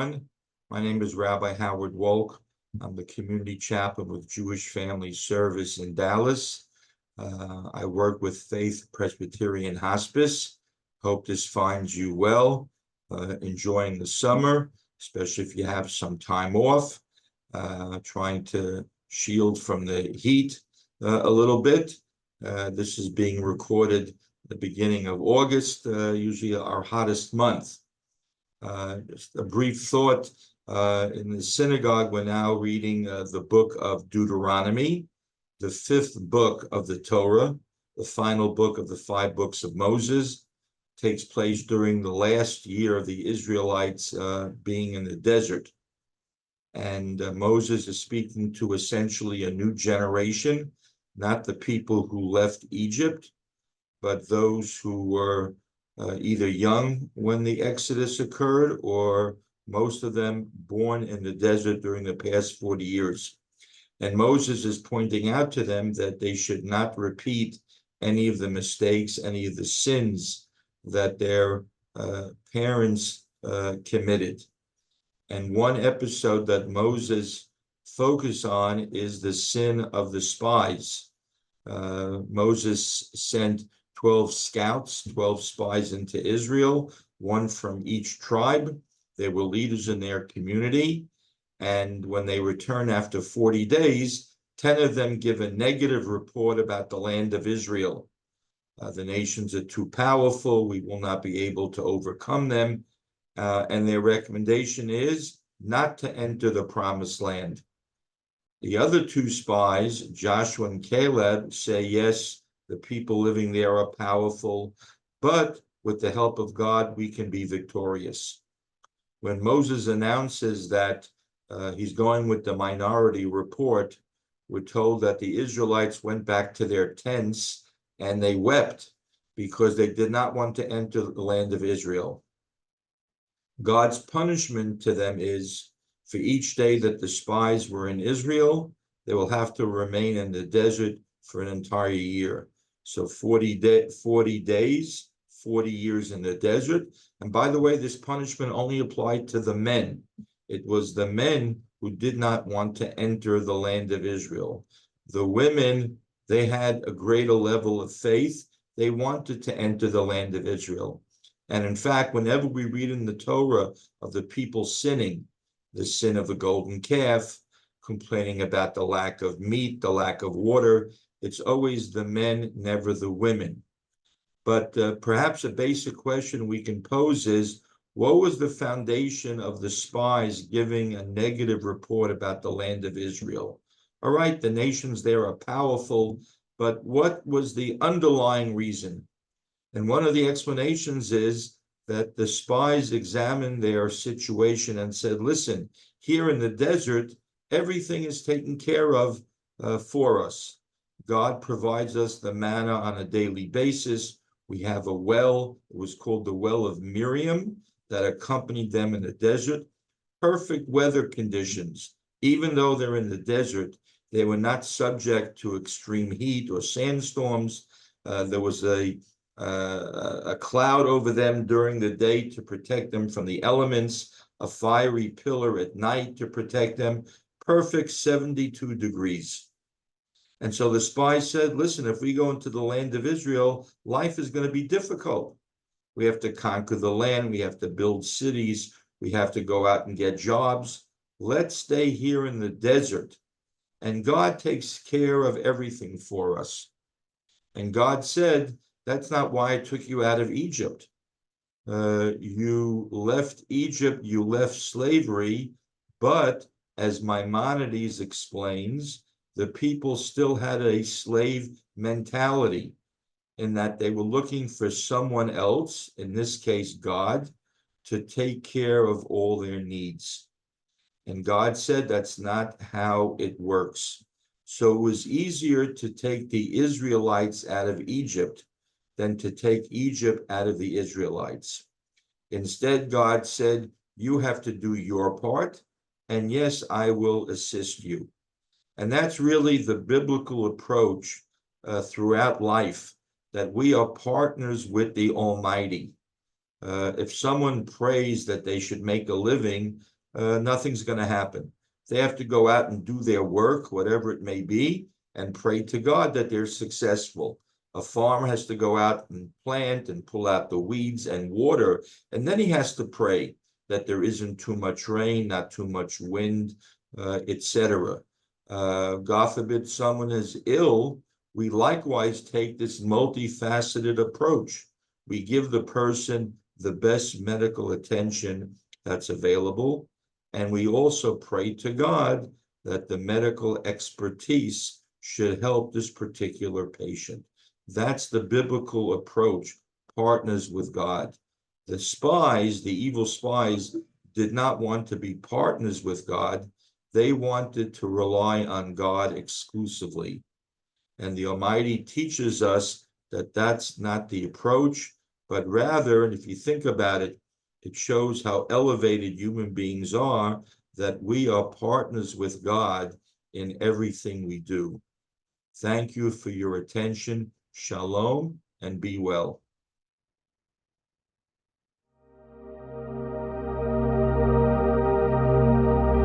everyone. My name is Rabbi Howard Wolk. I'm the community chaplain with Jewish Family Service in Dallas. I work with Faith Presbyterian Hospice. Hope this finds you well, enjoying the summer, especially if you have some time off, trying to shield from the heat a little bit. This is being recorded at the beginning of August, usually our hottest month. Just a brief thought, in the synagogue, we're now reading the book of Deuteronomy, the fifth book of the Torah, the final book of the 5 books of Moses. Takes place during the last year of the Israelites being in the desert. And Moses is speaking to essentially a new generation, not the people who left Egypt, but those who were either young when the Exodus occurred, or most of them born in the desert during the past 40 years. And Moses is pointing out to them that they should not repeat any of the mistakes, any of the sins that their parents committed. And one episode that Moses focused on is the sin of the spies. Moses sent 12 scouts, 12 spies into Israel, one from each tribe. They were leaders in their community. And when they return after 40 days, 10 of them give a negative report about the land of Israel. The nations are too powerful. We will not be able to overcome them. And their recommendation is not to enter the promised land. The other 2 spies, Joshua and Caleb, say, yes, the people living there are powerful, but with the help of God, we can be victorious. When Moses announces that he's going with the minority report, we're told that the Israelites went back to their tents and they wept because they did not want to enter the land of Israel. God's punishment to them is, for each day that the spies were in Israel, they will have to remain in the desert for an entire year. So 40 days, 40 years in the desert. And by the way, this punishment only applied to the men. It was the men who did not want to enter the land of Israel. The women, they had a greater level of faith. They wanted to enter the land of Israel. And in fact, whenever we read in the Torah of the people sinning, the sin of the golden calf, complaining about the lack of meat, the lack of water, it's always the men, never the women. But perhaps a basic question we can pose is, what was the foundation of the spies giving a negative report about the land of Israel? All right, the nations there are powerful, but what was the underlying reason? And one of the explanations is that the spies examined their situation and said, listen, here in the desert, everything is taken care of for us. God provides us the manna on a daily basis. We have a well, it was called the well of Miriam, that accompanied them in the desert. Perfect weather conditions. Even though they're in the desert, they were not subject to extreme heat or sandstorms. There was a cloud over them during the day to protect them from the elements, a fiery pillar at night to protect them. Perfect 72 degrees. And so the spies said, listen, if we go into the land of Israel, life is going to be difficult. We have to conquer the land. We have to build cities. We have to go out and get jobs. Let's stay here in the desert. And God takes care of everything for us. And God said, that's not why I took you out of Egypt. You left Egypt, you left slavery, but as Maimonides explains, the people still had a slave mentality in that they were looking for someone else, in this case, God, to take care of all their needs. And God said that's not how it works. So it was easier to take the Israelites out of Egypt than to take Egypt out of the Israelites. Instead, God said, you have to do your part, and yes, I will assist you. And that's really the biblical approach throughout life, that we are partners with the Almighty. If someone prays that they should make a living, nothing's going to happen. They have to go out and do their work, whatever it may be, and pray to God that they're successful. A farmer has to go out and plant and pull out the weeds and water, and then he has to pray that there isn't too much rain, not too much wind, etc. God forbid someone is ill, we likewise take this multifaceted approach. We give the person the best medical attention that's available, and we also pray to God that the medical expertise should help this particular patient. That's the biblical approach, partners with God. The spies, the evil spies, did not want to be partners with God. They wanted to rely on God exclusively. And the Almighty teaches us that that's not the approach, but rather, and if you think about it, it shows how elevated human beings are, that we are partners with God in everything we do. Thank you for your attention. Shalom and be well.